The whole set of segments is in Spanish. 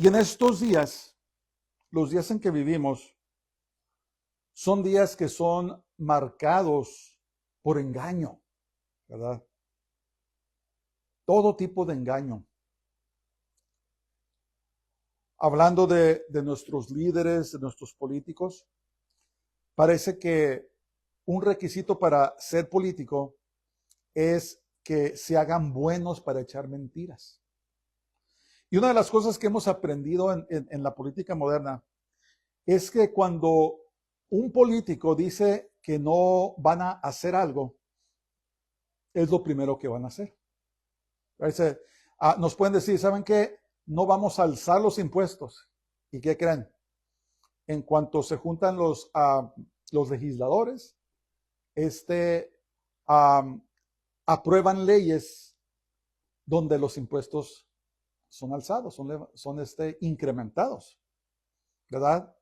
Y en estos días, los días en que vivimos, son días que son marcados por engaño, ¿verdad? Todo tipo de engaño. Hablando de nuestros líderes, de nuestros políticos, parece que un requisito para ser político es que se hagan buenos para echar mentiras. Y una de las cosas que hemos aprendido en la política moderna es que cuando un político dice que no van a hacer algo, es lo primero que van a hacer. Nos pueden decir, ¿saben qué? No vamos a alzar los impuestos. ¿Y qué creen? En cuanto se juntan los legisladores, aprueban leyes donde los impuestos son alzados, son incrementados, ¿verdad?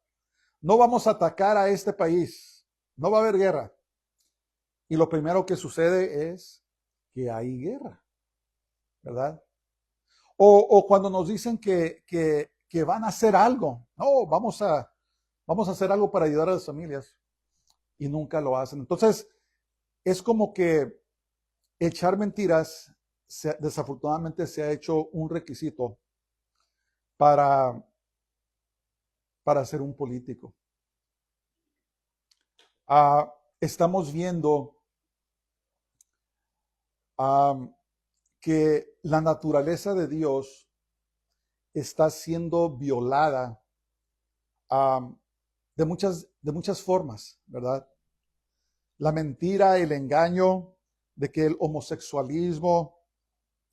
No vamos a atacar a este país, no va a haber guerra. Y lo primero que sucede es que hay guerra, ¿verdad? O cuando nos dicen que van a hacer algo, no, vamos a hacer algo para ayudar a las familias y nunca lo hacen. Entonces, es como que echar mentiras desafortunadamente se ha hecho un requisito para ser un político. Estamos viendo que la naturaleza de Dios está siendo violada de muchas formas, ¿verdad? La mentira, el engaño de que el homosexualismo,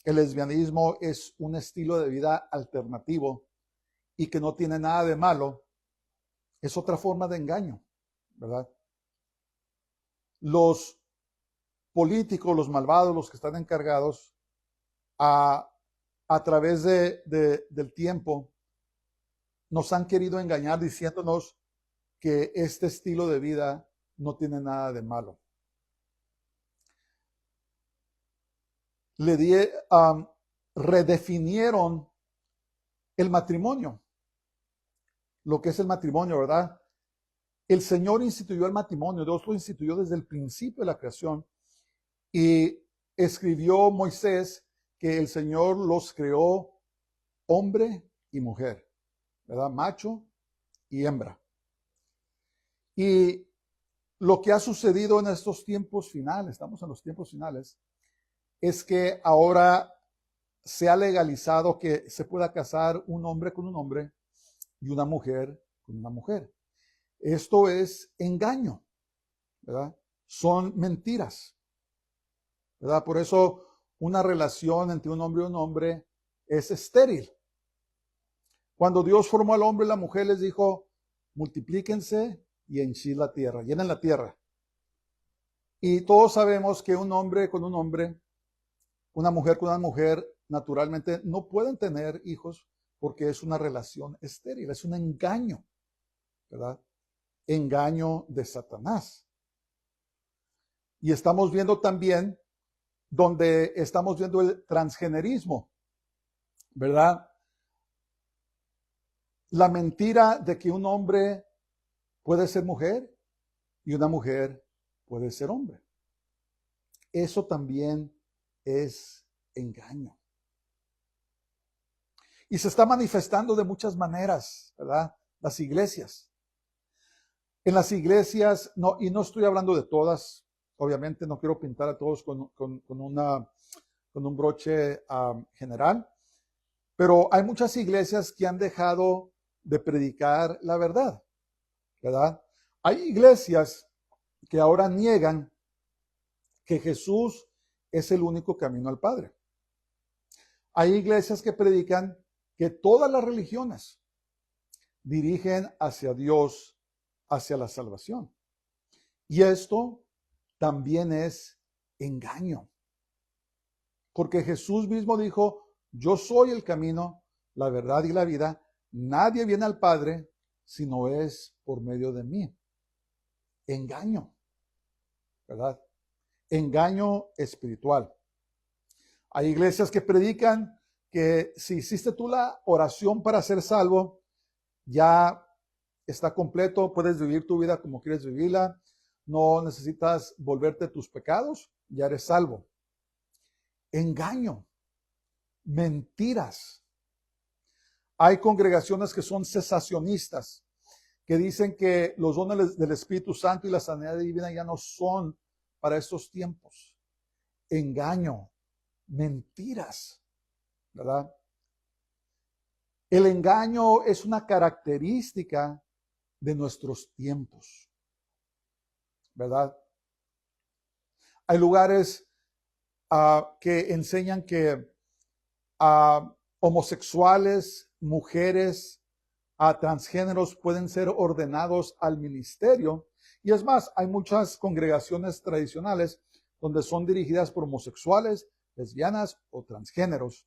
el lesbianismo es un estilo de vida alternativo y que no tiene nada de malo, es otra forma de engaño, ¿verdad? Los políticos, los malvados, los que están encargados, a través del tiempo, nos han querido engañar diciéndonos que este estilo de vida no tiene nada de malo. Redefinieron el matrimonio, lo que es el matrimonio, ¿verdad? El Señor instituyó el matrimonio, Dios lo instituyó desde el principio de la creación y escribió Moisés que el Señor los creó hombre y mujer, ¿verdad? Macho y hembra. Y lo que ha sucedido en estos tiempos finales, estamos en los tiempos finales, es que ahora se ha legalizado que se pueda casar un hombre con un hombre y una mujer con una mujer. Esto es engaño, ¿verdad? Son mentiras, ¿verdad? Por eso una relación entre un hombre y un hombre es estéril. Cuando Dios formó al hombre y la mujer les dijo, multiplíquense y henchid la tierra, llenen la tierra. Y todos sabemos que un hombre con un hombre, una mujer con una mujer, naturalmente no pueden tener hijos porque es una relación estéril, es un engaño, ¿verdad? Engaño de Satanás. Y estamos viendo también donde estamos viendo el transgenerismo, ¿verdad? La mentira de que un hombre puede ser mujer y una mujer puede ser hombre. Eso también es engaño. Y se está manifestando de muchas maneras, ¿verdad? Las iglesias. En las iglesias, no, y no estoy hablando de todas, obviamente no quiero pintar a todos con un broche general, pero hay muchas iglesias que han dejado de predicar la verdad, ¿verdad? Hay iglesias que ahora niegan que Jesús es el único camino al Padre. Hay iglesias que predican que todas las religiones dirigen hacia Dios, hacia la salvación. Y esto también es engaño. Porque Jesús mismo dijo, yo soy el camino, la verdad y la vida. Nadie viene al Padre si no es por medio de mí. Engaño, ¿verdad? Engaño espiritual. Hay iglesias que predican que si hiciste tú la oración para ser salvo, ya está completo, puedes vivir tu vida como quieres vivirla, no necesitas volverte tus pecados, ya eres salvo. Engaño, mentiras. Hay congregaciones que son cesacionistas, que dicen que los dones del Espíritu Santo y la sanidad divina ya no son para estos tiempos. Engaño, mentiras, ¿verdad? El engaño es una característica de nuestros tiempos, ¿verdad? Hay lugares que enseñan que homosexuales, mujeres, transgéneros pueden ser ordenados al ministerio. Y es más, hay muchas congregaciones tradicionales donde son dirigidas por homosexuales, lesbianas o transgéneros.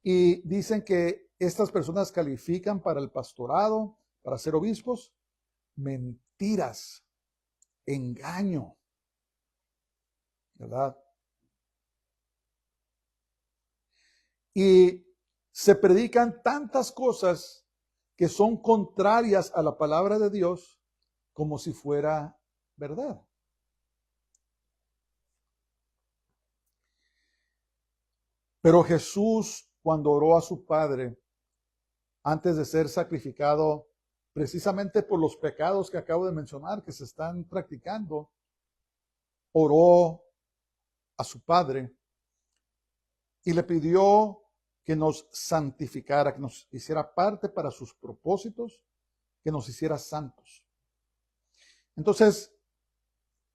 Y dicen que estas personas califican para el pastorado, para ser obispos. Mentiras, engaño, ¿verdad? Y se predican tantas cosas que son contrarias a la palabra de Dios como si fuera verdad. Pero Jesús, cuando oró a su Padre, antes de ser sacrificado, precisamente por los pecados que acabo de mencionar que se están practicando, oró a su Padre y le pidió que nos santificara, que nos hiciera parte para sus propósitos, que nos hiciera santos. Entonces,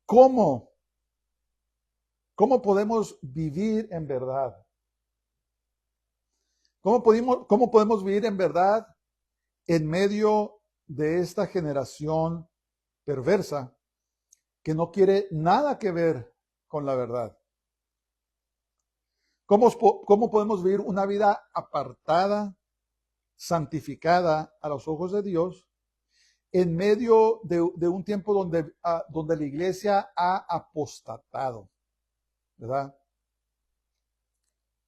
¿cómo podemos vivir en verdad? ¿Cómo podemos vivir en verdad en medio de esta generación perversa que no quiere nada que ver con la verdad? ¿Cómo podemos vivir una vida apartada, santificada a los ojos de Dios, en medio de un tiempo donde la iglesia ha apostatado, ¿verdad?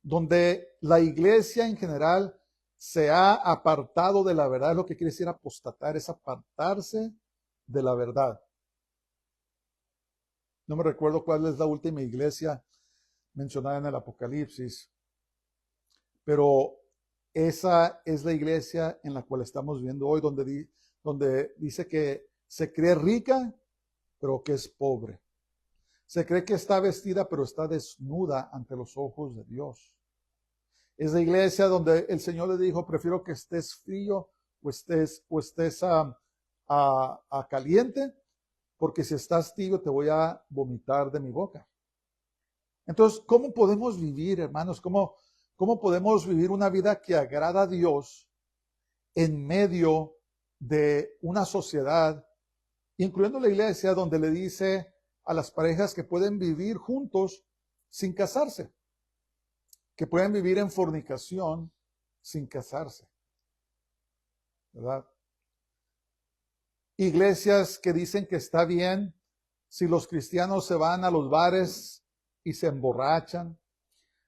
Donde la iglesia en general se ha apartado de la verdad. Lo que quiere decir apostatar es apartarse de la verdad. No me recuerdo cuál es la última iglesia mencionada en el Apocalipsis, pero esa es la iglesia en la cual estamos viviendo hoy, donde dice que se cree rica, pero que es pobre. Se cree que está vestida, pero está desnuda ante los ojos de Dios. Es la iglesia donde el Señor le dijo, prefiero que estés frío o estés caliente, porque si estás tibio te voy a vomitar de mi boca. Entonces, ¿cómo podemos vivir, hermanos? ¿Cómo podemos vivir una vida que agrada a Dios en medio de una sociedad, incluyendo la iglesia, donde le dice a las parejas que pueden vivir juntos sin casarse, que pueden vivir en fornicación sin casarse, ¿verdad? Iglesias que dicen que está bien si los cristianos se van a los bares y se emborrachan,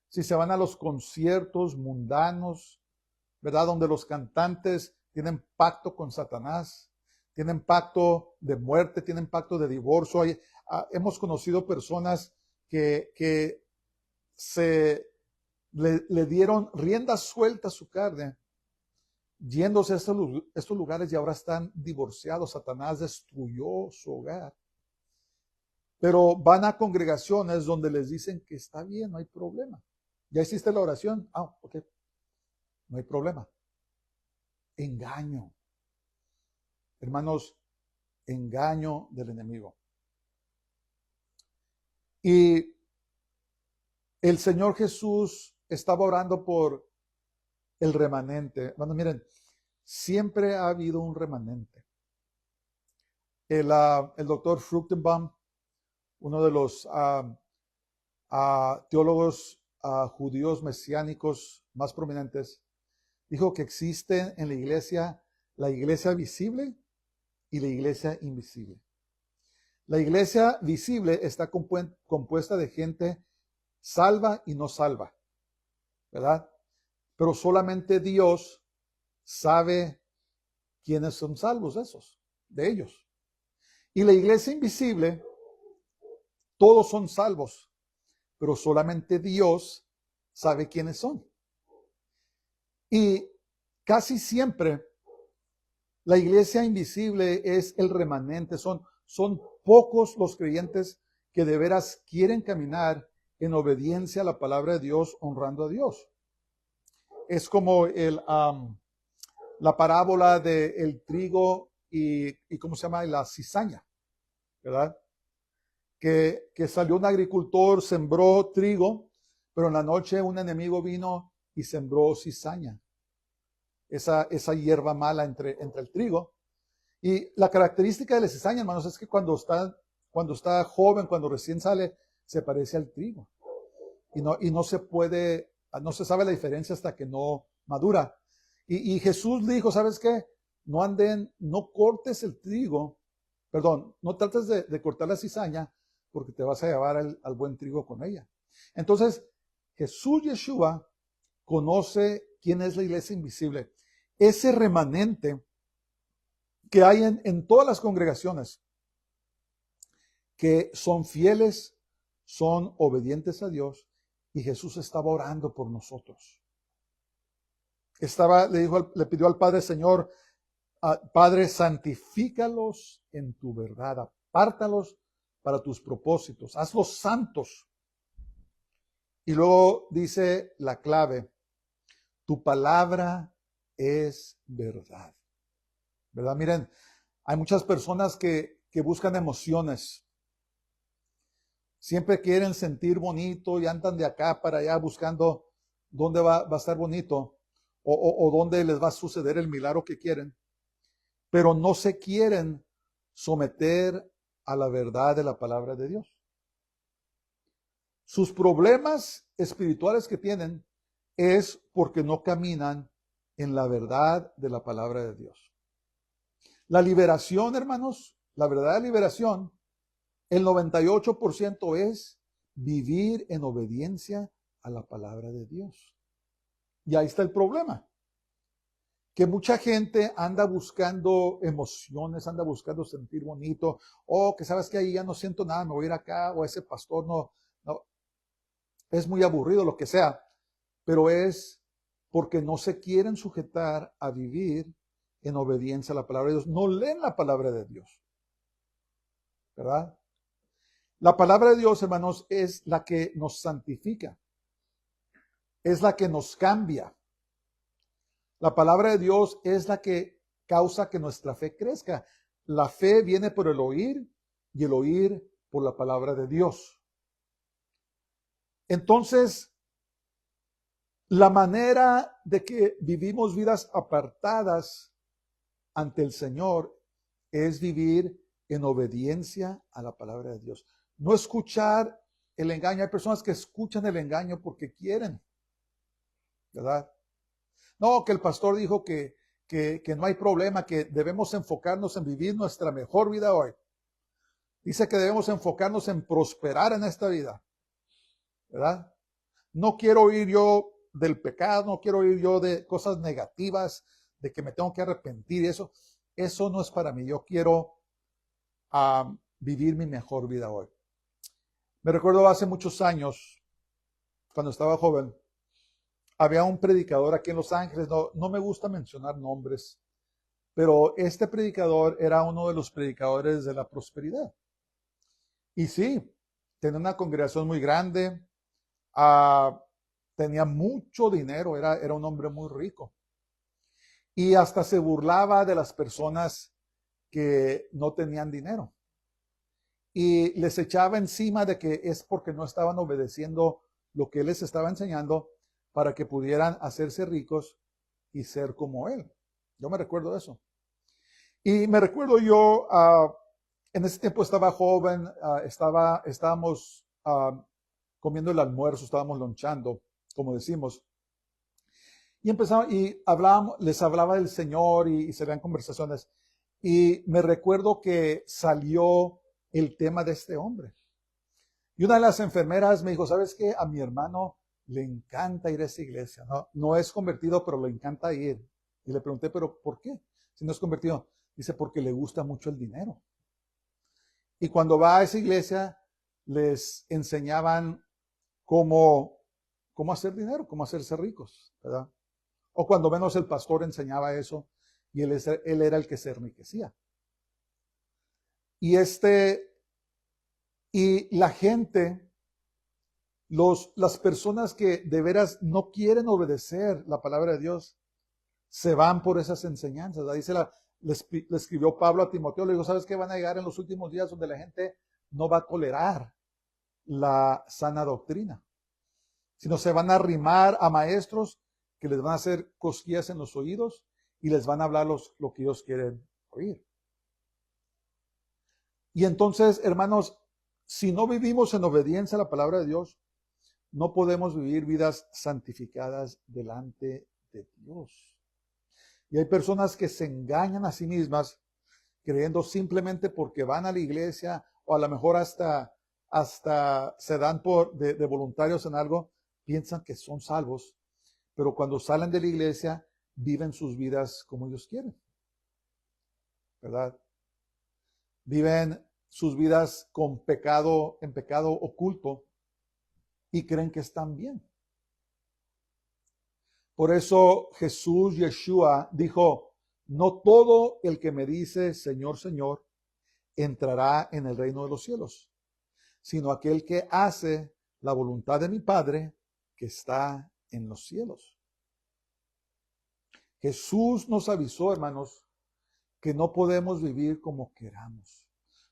si se van a los conciertos mundanos, ¿verdad? Donde los cantantes tienen pacto con Satanás, tienen pacto de muerte, tienen pacto de divorcio. Hemos conocido personas que le dieron rienda suelta a su carne, yéndose a estos lugares, y ahora están divorciados. Satanás destruyó su hogar. Pero van a congregaciones donde les dicen que está bien, no hay problema. ¿Ya hiciste la oración? Ok. No hay problema. Engaño. Hermanos, engaño del enemigo. Y el Señor Jesús estaba orando por el remanente. Bueno, miren, siempre ha habido un remanente. El doctor Fruchtenbaum, uno de los teólogos judíos mesiánicos más prominentes, dijo que existe en la iglesia visible y la iglesia invisible. La iglesia visible está compuesta de gente salva y no salva, ¿verdad? pero solamente Dios sabe quiénes son salvos de ellos. Y la iglesia invisible, todos son salvos, pero solamente Dios sabe quiénes son. Y casi siempre la iglesia invisible es el remanente, son pocos los creyentes que de veras quieren caminar en obediencia a la palabra de Dios, honrando a Dios. Es como la parábola del trigo y ¿cómo se llama? La cizaña, ¿verdad? Que salió un agricultor, sembró trigo, pero en la noche un enemigo vino y sembró cizaña. Esa hierba mala entre el trigo. Y la característica de la cizaña, hermanos, es que cuando está joven, cuando recién sale, se parece al trigo. Y no se sabe la diferencia hasta que no madura. Y Jesús dijo, ¿sabes qué? No cortes el trigo, perdón, no trates de cortar la cizaña, porque te vas a llevar al buen trigo con ella. Entonces, Jesús Yeshua conoce quién es la iglesia invisible. Ese remanente que hay en todas las congregaciones, que son fieles, son obedientes a Dios, y Jesús estaba orando por nosotros. Le pidió al Padre, Señor, Padre, santifícalos en tu verdad, apártalos para tus propósitos, hazlos santos. Y luego dice la clave, tu palabra es verdad. ¿Verdad? Miren, hay muchas personas que buscan emociones. Siempre quieren sentir bonito y andan de acá para allá buscando dónde va a estar bonito o dónde les va a suceder el milagro que quieren. Pero no se quieren someter a la verdad de la palabra de Dios. Sus problemas espirituales que tienen es porque no caminan en la verdad de la palabra de Dios. La liberación, hermanos, la verdadera liberación, el 98% es vivir en obediencia a la palabra de Dios. Y ahí está el problema. Que mucha gente anda buscando emociones, anda buscando sentir bonito, o que sabes que ahí ya no siento nada, me voy a ir acá, o ese pastor no, es muy aburrido, lo que sea, pero es porque no se quieren sujetar a vivir en obediencia a la palabra de Dios. No leen la palabra de Dios, ¿verdad? La palabra de Dios, hermanos, es la que nos santifica, es la que nos cambia. La palabra de Dios es la que causa que nuestra fe crezca. La fe viene por el oír y el oír por la palabra de Dios. Entonces, la manera de que vivimos vidas apartadas ante el Señor es vivir en obediencia a la palabra de Dios. No escuchar el engaño. Hay personas que escuchan el engaño porque quieren, ¿verdad? No, que el pastor dijo que no hay problema, que debemos enfocarnos en vivir nuestra mejor vida hoy. Dice que debemos enfocarnos en prosperar en esta vida, ¿verdad? No quiero oír yo del pecado, no quiero oír yo de cosas negativas, de que me tengo que arrepentir y eso. Eso no es para mí. Yo quiero vivir mi mejor vida hoy. Me recuerdo hace muchos años, cuando estaba joven, había un predicador aquí en Los Ángeles, no me gusta mencionar nombres, pero este predicador era uno de los predicadores de la prosperidad. Y sí, tenía una congregación muy grande, tenía mucho dinero, era un hombre muy rico. Y hasta se burlaba de las personas que no tenían dinero. Y les echaba encima de que es porque no estaban obedeciendo lo que él les estaba enseñando para que pudieran hacerse ricos y ser como él. Yo me recuerdo de eso. Y me recuerdo yo, en ese tiempo estaba joven, estábamos comiendo el almuerzo, estábamos lonchando, como decimos. Y empezamos, les hablaba del Señor y se veían conversaciones. Y me recuerdo que salió el tema de este hombre. Y una de las enfermeras me dijo, ¿sabes qué? A mi hermano le encanta ir a esa iglesia. No, no es convertido, pero le encanta ir. Y le pregunté, ¿pero por qué? Si no es convertido. Dice, porque le gusta mucho el dinero. Y cuando va a esa iglesia, les enseñaban cómo hacer dinero, cómo hacerse ricos, ¿verdad? O cuando menos el pastor enseñaba eso y él era el que se enriquecía. Y la gente, las personas que de veras no quieren obedecer la palabra de Dios, se van por esas enseñanzas. Le escribió Pablo a Timoteo, le dijo, ¿sabes qué? Van a llegar en los últimos días donde la gente no va a tolerar la sana doctrina, sino se van a arrimar a maestros que les van a hacer cosquillas en los oídos y les van a hablar lo que ellos quieren oír. Y entonces, hermanos, si no vivimos en obediencia a la palabra de Dios, no podemos vivir vidas santificadas delante de Dios. Y hay personas que se engañan a sí mismas creyendo simplemente porque van a la iglesia o a lo mejor hasta se dan de voluntarios en algo, piensan que son salvos, pero cuando salen de la iglesia viven sus vidas como ellos quieren, ¿verdad? Viven sus vidas en pecado oculto y creen que están bien. Por eso Jesús, Yeshua, dijo, no todo el que me dice Señor, Señor, entrará en el reino de los cielos, sino aquel que hace la voluntad de mi Padre que está en los cielos. Jesús nos avisó, hermanos, que no podemos vivir como queramos.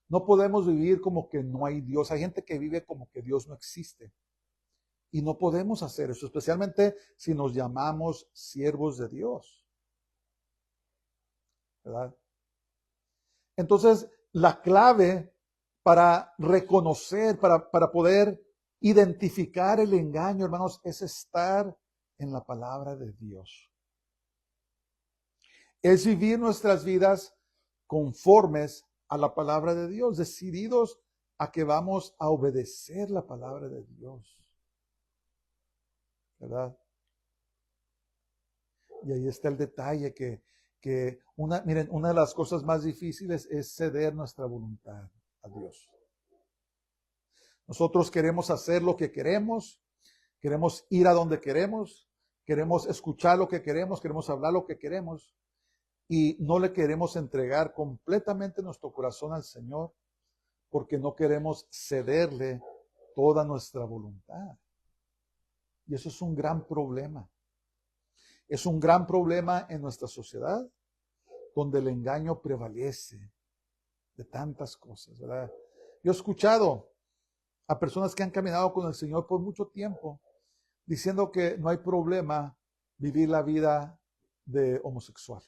No podemos vivir como que no hay Dios. Hay gente que vive como que Dios no existe. Y no podemos hacer eso, especialmente si nos llamamos siervos de Dios, ¿verdad? Entonces, la clave para reconocer, para poder identificar el engaño, hermanos, es estar en la palabra de Dios. Es vivir nuestras vidas conformes a la palabra de Dios, decididos a que vamos a obedecer la palabra de Dios, ¿verdad? Y ahí está el detalle miren, una de las cosas más difíciles es ceder nuestra voluntad a Dios. Nosotros queremos hacer lo que queremos ir a donde queremos escuchar lo que queremos hablar lo que queremos y no le queremos entregar completamente nuestro corazón al Señor porque no queremos cederle toda nuestra voluntad. Y eso es un gran problema. Es un gran problema en nuestra sociedad donde el engaño prevalece de tantas cosas, ¿verdad? Yo he escuchado a personas que han caminado con el Señor por mucho tiempo diciendo que no hay problema vivir la vida de homosexual,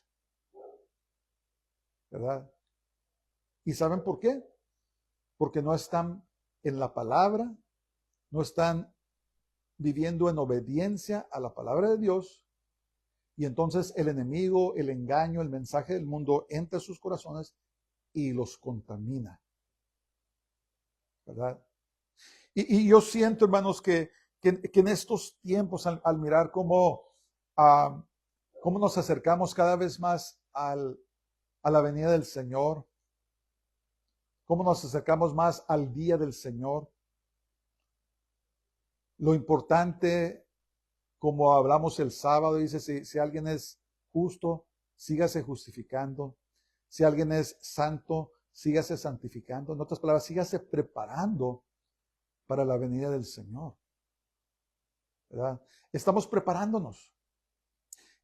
¿verdad? ¿Y saben por qué? Porque no están en la palabra, no están viviendo en obediencia a la palabra de Dios, y entonces el enemigo, el engaño, el mensaje del mundo entra a sus corazones y los contamina, ¿verdad? Y yo siento, hermanos, que en estos tiempos, al mirar cómo nos acercamos cada vez más a la venida del Señor, cómo nos acercamos más al día del Señor, lo importante, como hablamos el sábado, dice, si alguien es justo, sígase justificando. Si alguien es santo, sígase santificando. En otras palabras, sígase preparando para la venida del Señor, ¿verdad? Estamos preparándonos.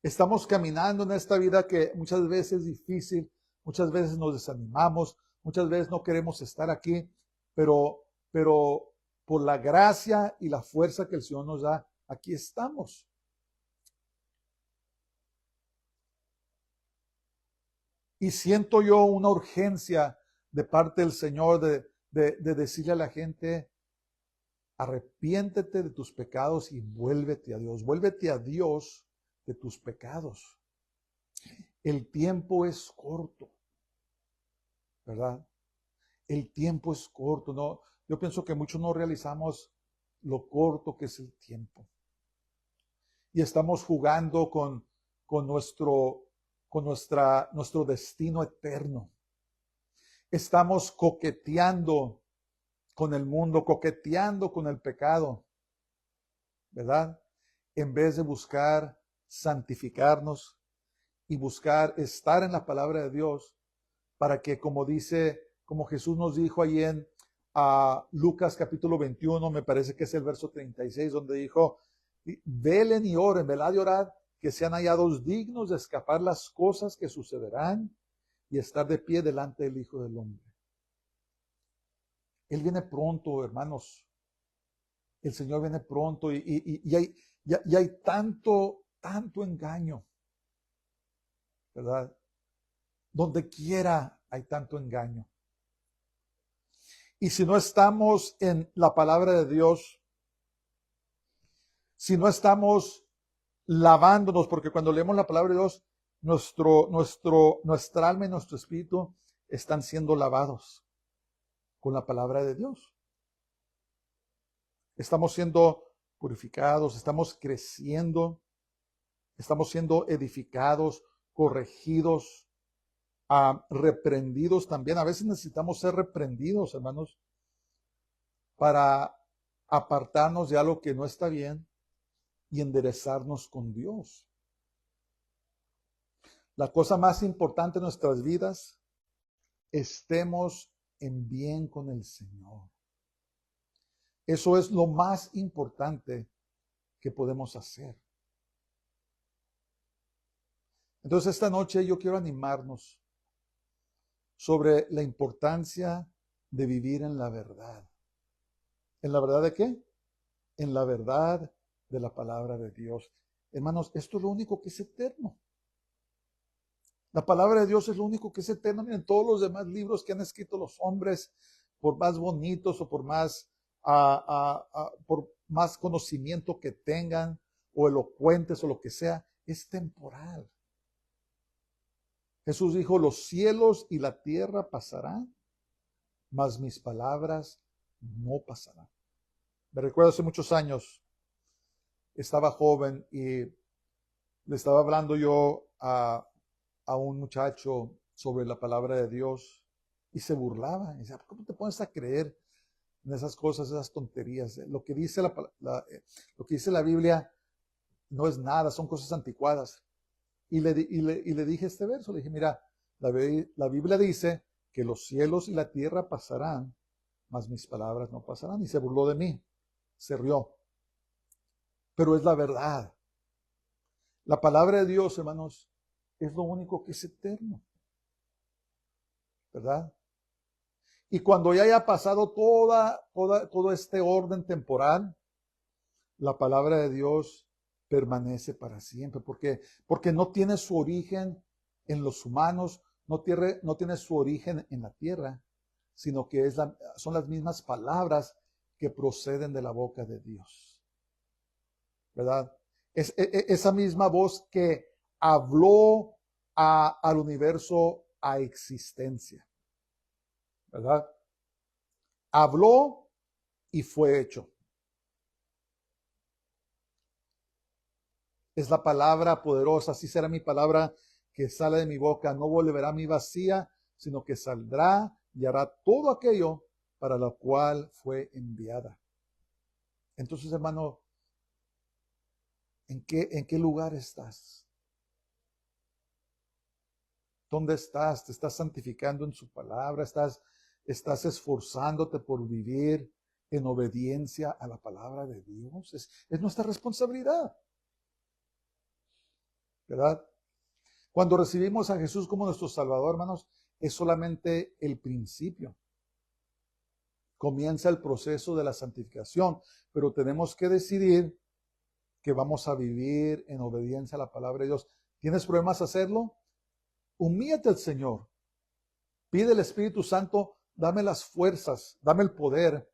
Estamos caminando en esta vida que muchas veces es difícil, muchas veces nos desanimamos, muchas veces no queremos estar aquí, pero por la gracia y la fuerza que el Señor nos da, aquí estamos. Y siento yo una urgencia de parte del Señor de decirle a la gente, arrepiéntete de tus pecados y vuélvete a Dios. Vuélvete a Dios de tus pecados. El tiempo es corto, ¿verdad? El tiempo es corto. No, yo pienso que muchos no realizamos lo corto que es el tiempo. y estamos jugando con nuestro destino eterno. Estamos coqueteando con el mundo, coqueteando con el pecado, ¿verdad? En vez de buscar santificarnos y buscar estar en la palabra de Dios para que, como Jesús nos dijo ahí en Lucas capítulo 21, me parece que es el verso 36, donde dijo, velen y oren, velad y orad, que sean hallados dignos de escapar las cosas que sucederán y estar de pie delante del Hijo del Hombre. Él viene pronto, hermanos. El Señor viene pronto y hay tanto engaño, ¿verdad? Donde quiera hay tanto engaño. Y si no estamos en la palabra de Dios, si no estamos lavándonos, porque cuando leemos la palabra de Dios, nuestra alma y nuestro espíritu están siendo lavados con la palabra de Dios. Estamos siendo purificados, estamos creciendo, estamos siendo edificados, corregidos, reprendidos también. A veces necesitamos ser reprendidos, hermanos, para apartarnos de algo que no está bien y enderezarnos con Dios. La cosa más importante en nuestras vidas, estemos en bien con el Señor. Eso es lo más importante que podemos hacer. Entonces esta noche yo quiero animarnos sobre la importancia de vivir en la verdad. ¿En la verdad de qué? En la verdad de la palabra de Dios. Hermanos, esto es lo único que es eterno. La palabra de Dios es lo único que es eterno. Miren, todos los demás libros que han escrito los hombres, por más bonitos o por más conocimiento que tengan, o elocuentes o lo que sea, es temporal. Jesús dijo, los cielos y la tierra pasarán, mas mis palabras no pasarán. Me recuerdo hace muchos años, estaba joven y le estaba hablando yo a un muchacho sobre la palabra de Dios y se burlaba. Y decía, ¿cómo te pones a creer en esas cosas, esas tonterías? Lo que dice lo que dice la Biblia no es nada, son cosas anticuadas. Y le dije este verso, le dije, mira, la Biblia dice que los cielos y la tierra pasarán, mas mis palabras no pasarán. Y se burló de mí, se rió. Pero es la verdad. La palabra de Dios, hermanos, es lo único que es eterno, ¿verdad? Y cuando ya haya pasado todo este orden temporal, la palabra de Dios permanece para siempre, porque no tiene su origen en los humanos, no tiene su origen en la tierra, sino que son las mismas palabras que proceden de la boca de Dios, ¿verdad? Esa misma voz que habló al universo a existencia, ¿verdad? Habló y fue hecho. Es la palabra poderosa, así será mi palabra que sale de mi boca, no volverá a mí vacía, sino que saldrá y hará todo aquello para lo cual fue enviada. Entonces, hermano, ¿en qué lugar estás? ¿Dónde estás? ¿Te estás santificando en su palabra? ¿Estás esforzándote por vivir en obediencia a la palabra de Dios? Es nuestra responsabilidad, ¿verdad? Cuando recibimos a Jesús como nuestro Salvador, hermanos, es solamente el principio. Comienza el proceso de la santificación, pero tenemos que decidir que vamos a vivir en obediencia a la palabra de Dios. ¿Tienes problemas hacerlo? Humíllate al Señor. Pide al Espíritu Santo, dame las fuerzas, dame el poder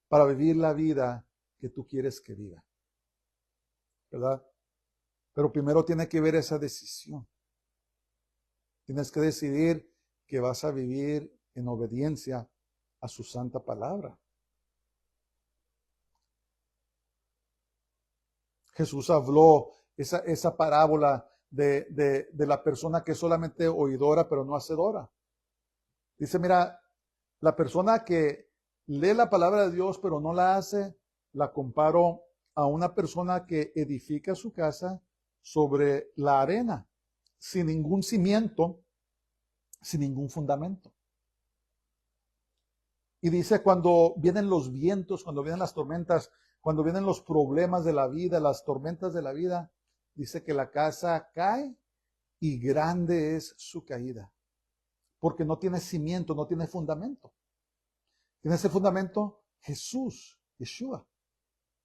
para vivir la vida que tú quieres que viva, ¿verdad? Pero primero tiene que ver esa decisión. Tienes que decidir que vas a vivir en obediencia a su santa palabra. Jesús habló esa parábola de la persona que es solamente oidora pero no hacedora. Dice, mira, la persona que lee la palabra de Dios pero no la hace, la comparo a una persona que edifica su casa sobre la arena, sin ningún cimiento, sin ningún fundamento. Y dice, cuando vienen los vientos, cuando vienen las tormentas, cuando vienen los problemas de la vida, las tormentas de la vida, dice que la casa cae y grande es su caída. Porque no tiene cimiento, no tiene fundamento. Tiene ese fundamento Jesús, Yeshua.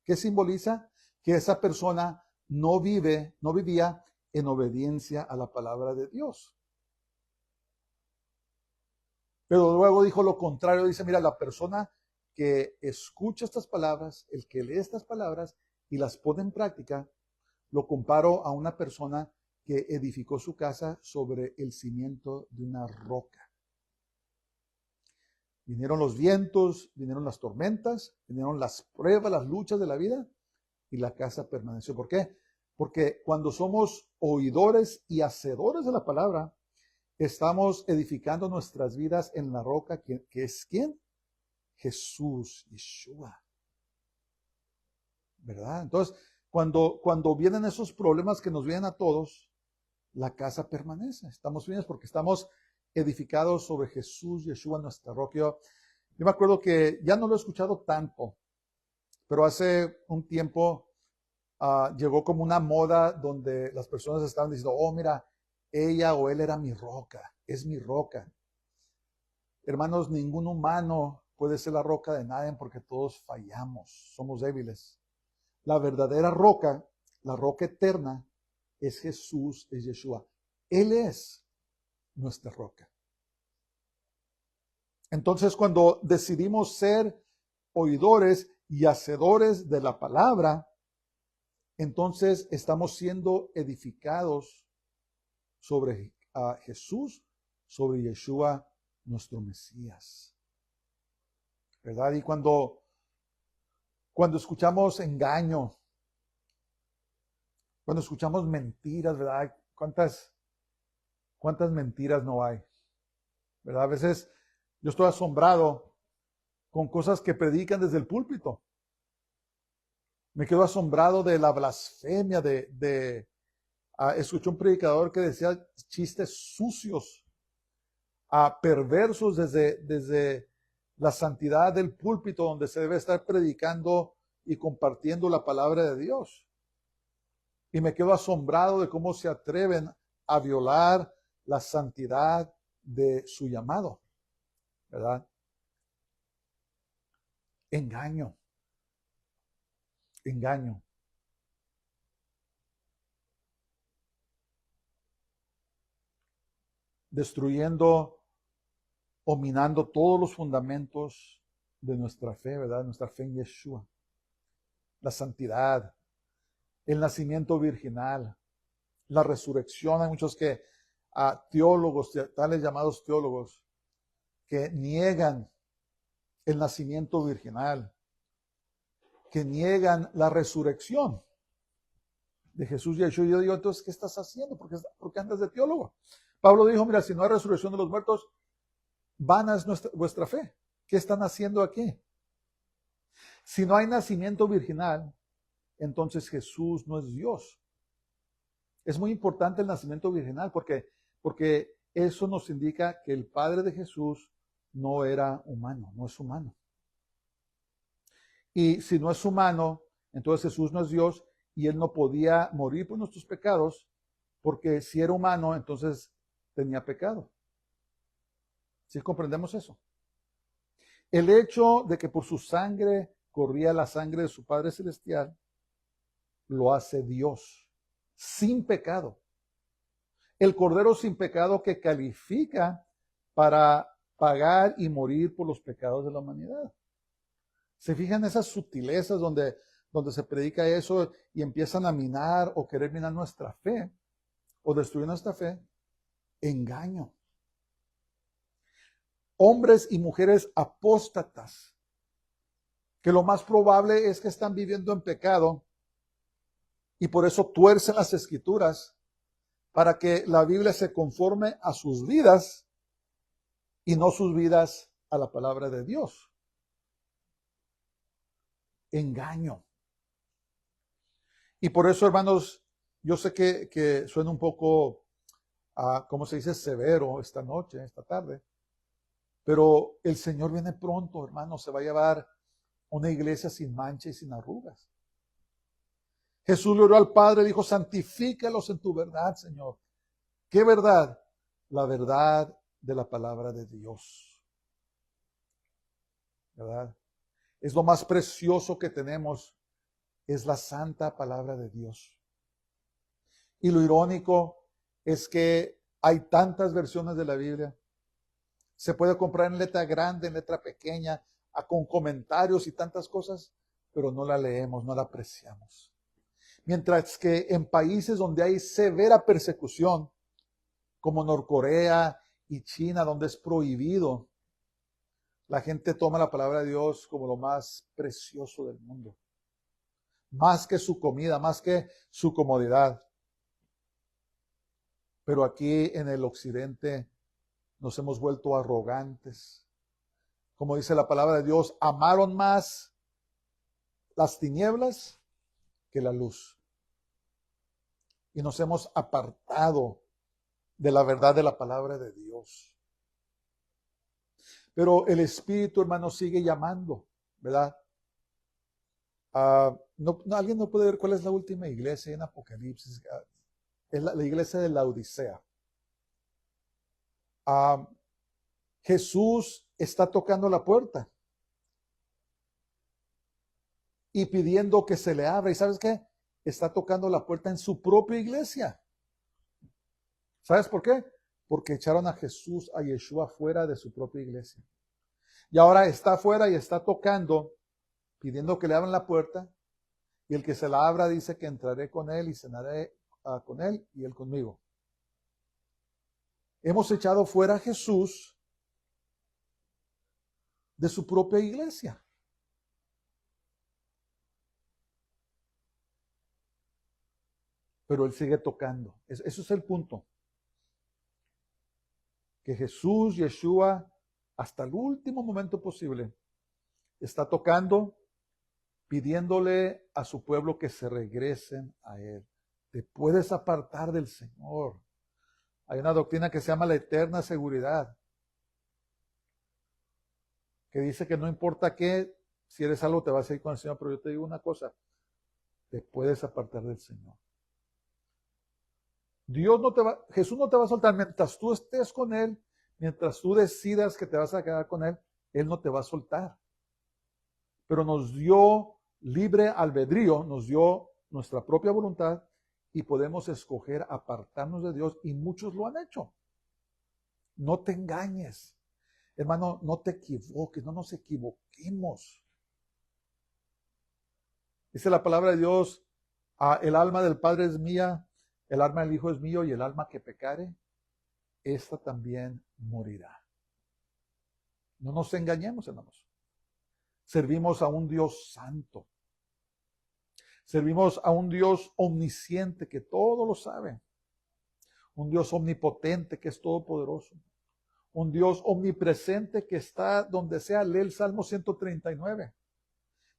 ¿Qué simboliza? Que esa persona no vivía en obediencia a la palabra de Dios. Pero luego dijo lo contrario, dice, mira, la persona que escucha estas palabras, el que lee estas palabras y las pone en práctica, lo comparo a una persona que edificó su casa sobre el cimiento de una roca. Vinieron los vientos, vinieron las tormentas, vinieron las pruebas, las luchas de la vida y la casa permaneció. ¿Por qué? Porque cuando somos oidores y hacedores de la palabra, estamos edificando nuestras vidas en la roca, que es ¿quién? Jesús, Yeshua. ¿Verdad? Entonces, cuando vienen esos problemas que nos vienen a todos, la casa permanece. Estamos bien porque estamos edificados sobre Jesús, Yeshua, nuestra roca. Yo me acuerdo que ya no lo he escuchado tanto, pero hace un tiempo llegó como una moda donde las personas estaban diciendo, oh, mira, ella o él era mi roca, es mi roca. Hermanos, ningún humano puede ser la roca de nadie porque todos fallamos, somos débiles. La verdadera roca, la roca eterna, es Jesús, es Yeshua. Él es nuestra roca. Entonces, cuando decidimos ser oidores y hacedores de la palabra, entonces estamos siendo edificados sobre Jesús, sobre Yeshua, nuestro Mesías. ¿Verdad? Y cuando escuchamos engaño, cuando escuchamos mentiras, ¿verdad? ¿Cuántas mentiras no hay? ¿Verdad? A veces yo estoy asombrado con cosas que predican desde el púlpito. Me quedo asombrado de la blasfemia, escuché un predicador que decía chistes sucios, perversos desde la santidad del púlpito donde se debe estar predicando y compartiendo la palabra de Dios. Y me quedo asombrado de cómo se atreven a violar la santidad de su llamado, ¿verdad? Engaño. Destruyendo o minando todos los fundamentos de nuestra fe, ¿verdad? Nuestra fe en Yeshua. La santidad, el nacimiento virginal, la resurrección. Hay muchos teólogos, tales llamados teólogos, que niegan el nacimiento virginal, que niegan la resurrección de Jesús y Yeshua. Yo digo, entonces, ¿qué estás haciendo? ¿Por qué andas de teólogo? Pablo dijo, mira, si no hay resurrección de los muertos, vana es vuestra fe. ¿Qué están haciendo aquí? Si no hay nacimiento virginal, entonces Jesús no es Dios. Es muy importante el nacimiento virginal porque eso nos indica que el Padre de Jesús no era humano, no es humano. Y si no es humano, entonces Jesús no es Dios y Él no podía morir por nuestros pecados, porque si era humano, entonces tenía pecado. ¿Sí comprendemos eso? El hecho de que por su sangre corría la sangre de su Padre Celestial, lo hace Dios, sin pecado. El Cordero sin pecado que califica para pagar y morir por los pecados de la humanidad. ¿Se fijan esas sutilezas donde se predica eso y empiezan a minar o querer minar nuestra fe o destruir nuestra fe? Engaño. Hombres y mujeres apóstatas, que lo más probable es que están viviendo en pecado Y por eso tuercen las escrituras para que la Biblia se conforme a sus vidas y no sus vidas a la palabra de Dios. Engaño. Y por eso, hermanos, yo sé que suena un poco, ¿cómo se dice? Severo esta noche, esta tarde. Pero el Señor viene pronto, hermanos. Se va a llevar una iglesia sin mancha y sin arrugas. Jesús le oró al Padre y dijo, santifícalos en tu verdad, Señor. ¿Qué verdad? La verdad de la palabra de Dios. ¿Verdad? Es lo más precioso que tenemos, es la santa palabra de Dios. Y lo irónico es que hay tantas versiones de la Biblia. Se puede comprar en letra grande, en letra pequeña, con comentarios y tantas cosas, pero no la leemos, no la apreciamos. Mientras que en países donde hay severa persecución, como Norcorea y China, donde es prohibido, la gente toma la palabra de Dios como lo más precioso del mundo. Más que su comida, más que su comodidad. Pero aquí en el occidente nos hemos vuelto arrogantes. Como dice la palabra de Dios, amaron más las tinieblas que la luz. Y nos hemos apartado de la verdad de la palabra de Dios. Pero el Espíritu, hermano, sigue llamando, ¿verdad? ¿Alguien no puede ver cuál es la última iglesia en Apocalipsis? Es la iglesia de la Odisea. Jesús está tocando la puerta y pidiendo que se le abra. ¿Y sabes qué? Está tocando la puerta en su propia iglesia. ¿Sabes por qué? Porque echaron a Jesús, a Yeshua, fuera de su propia iglesia. Y ahora está afuera y está tocando, pidiendo que le abran la puerta. Y el que se la abra dice que entraré con él y cenaré con él y él conmigo. Hemos echado fuera a Jesús de su propia iglesia. Pero él sigue tocando. Eso es el punto. Que Jesús, Yeshua, hasta el último momento posible, está tocando, pidiéndole a su pueblo que se regresen a él. Te puedes apartar del Señor. Hay una doctrina que se llama la eterna seguridad, que dice que no importa qué, si eres salvo te vas a ir con el Señor, pero yo te digo una cosa, te puedes apartar del Señor. Jesús no te va a soltar mientras tú estés con Él, mientras tú decidas que te vas a quedar con Él, Él no te va a soltar. Pero nos dio libre albedrío, nos dio nuestra propia voluntad y podemos escoger apartarnos de Dios y muchos lo han hecho. No te engañes. Hermano, no te equivoques, no nos equivoquemos. Dice la palabra de Dios, el alma del Padre es mía, el alma del Hijo es mío y el alma que pecare, esta también morirá. No nos engañemos, hermanos. Servimos a un Dios santo. Servimos a un Dios omnisciente que todo lo sabe. Un Dios omnipotente que es todopoderoso. Un Dios omnipresente que está donde sea. Lee el Salmo 139.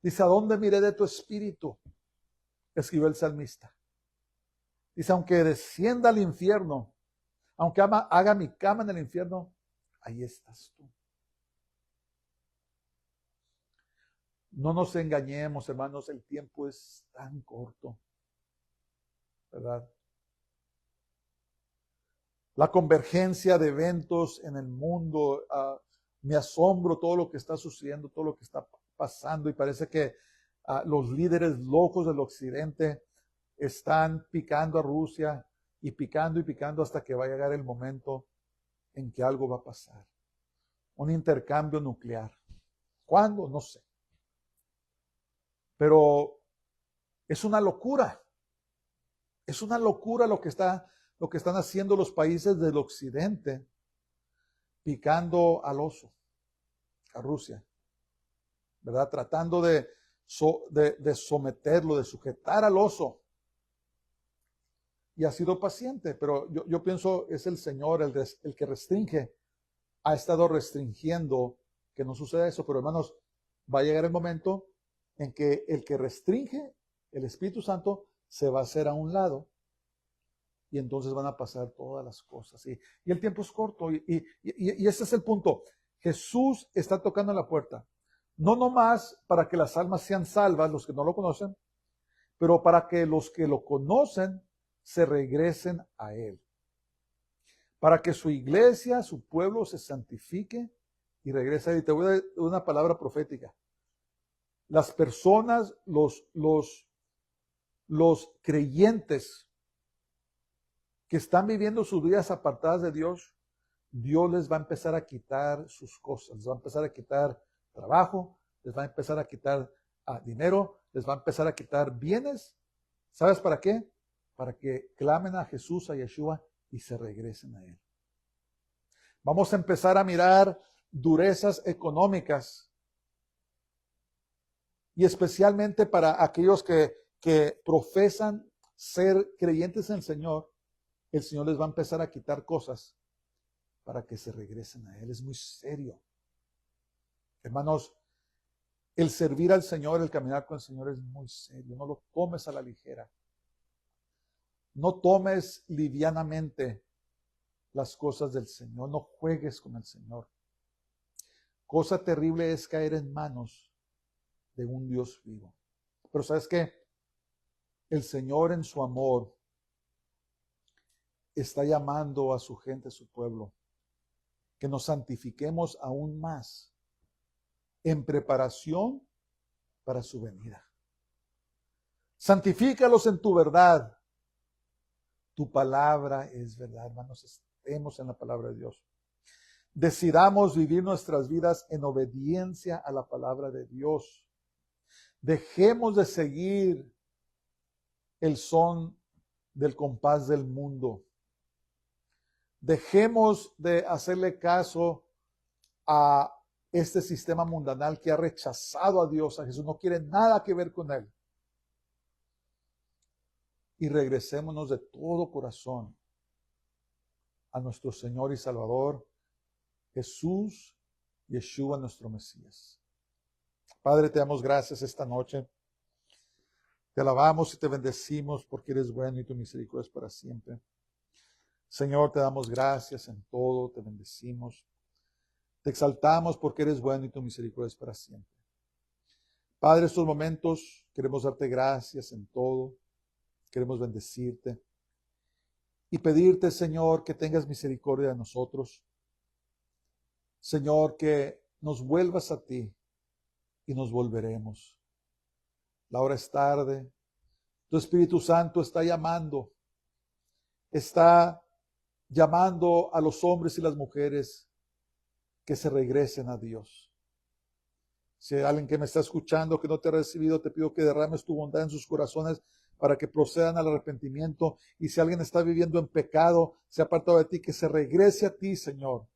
Dice, ¿a dónde miré de tu espíritu? Escribió el salmista. Dice, aunque descienda al infierno, aunque haga mi cama en el infierno, ahí estás tú. No nos engañemos, hermanos, el tiempo es tan corto, ¿verdad? La convergencia de eventos en el mundo, me asombro todo lo que está sucediendo, todo lo que está pasando y parece que los líderes locos del occidente están picando a Rusia y picando hasta que va a llegar el momento en que algo va a pasar. Un intercambio nuclear. ¿Cuándo? No sé. Pero es una locura. Es una locura lo que están haciendo los países del occidente picando al oso, a Rusia, ¿verdad? Tratando de someterlo, de sujetar al oso y ha sido paciente, pero yo pienso es el Señor el que restringe, ha estado restringiendo que no suceda eso, pero hermanos, va a llegar el momento en que el que restringe, el Espíritu Santo, se va a hacer a un lado y entonces van a pasar todas las cosas. Y el tiempo es corto y ese es el punto. Jesús está tocando en la puerta, no nomás para que las almas sean salvas, los que no lo conocen, pero para que los que lo conocen se regresen a Él. Para que su iglesia, su pueblo se santifique y regrese a Él. Y te voy a dar una palabra profética. Las personas, los creyentes que están viviendo sus vidas apartadas de Dios, Dios les va a empezar a quitar sus cosas, les va a empezar a quitar trabajo, les va a empezar a quitar dinero, les va a empezar a quitar bienes. ¿Sabes para qué? Para que clamen a Jesús, a Yeshua, y se regresen a Él. Vamos a empezar a mirar durezas económicas, y especialmente para aquellos que profesan ser creyentes en el Señor les va a empezar a quitar cosas para que se regresen a Él. Es muy serio. Hermanos, el servir al Señor, el caminar con el Señor es muy serio. No lo tomes a la ligera. No tomes livianamente las cosas del Señor. No juegues con el Señor. Cosa terrible es caer en manos de un Dios vivo. Pero ¿sabes qué? El Señor en su amor está llamando a su gente, a su pueblo, que nos santifiquemos aún más en preparación para su venida. Santifícalos en tu verdad. Tu palabra es verdad, hermanos. Estemos en la palabra de Dios. Decidamos vivir nuestras vidas en obediencia a la palabra de Dios. Dejemos de seguir el son del compás del mundo. Dejemos de hacerle caso a este sistema mundanal que ha rechazado a Dios, a Jesús, no quiere nada que ver con Él. Y regresémonos de todo corazón a nuestro Señor y Salvador, Jesús, Yeshua, nuestro Mesías. Padre, te damos gracias esta noche. Te alabamos y te bendecimos porque eres bueno y tu misericordia es para siempre. Señor, te damos gracias en todo, te bendecimos. Te exaltamos porque eres bueno y tu misericordia es para siempre. Padre, estos momentos queremos darte gracias en todo. Queremos bendecirte y pedirte, Señor, que tengas misericordia de nosotros. Señor, que nos vuelvas a ti y nos volveremos. La hora es tarde. Tu Espíritu Santo está llamando a los hombres y las mujeres que se regresen a Dios. Si hay alguien que me está escuchando que no te ha recibido, te pido que derrames tu bondad en sus corazones para que procedan al arrepentimiento. Y si alguien está viviendo en pecado, se ha apartado de ti, que se regrese a ti, Señor.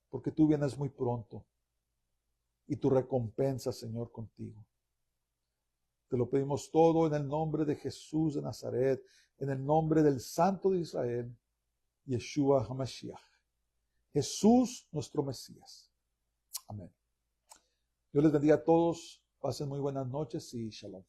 Porque tú vienes muy pronto. Y tu recompensa, Señor, contigo. Te lo pedimos todo en el nombre de Jesús de Nazaret, en el nombre del Santo de Israel, Yeshua HaMashiach. Jesús, nuestro Mesías. Amén. Dios les bendiga a todos. Pasen muy buenas noches y shalom.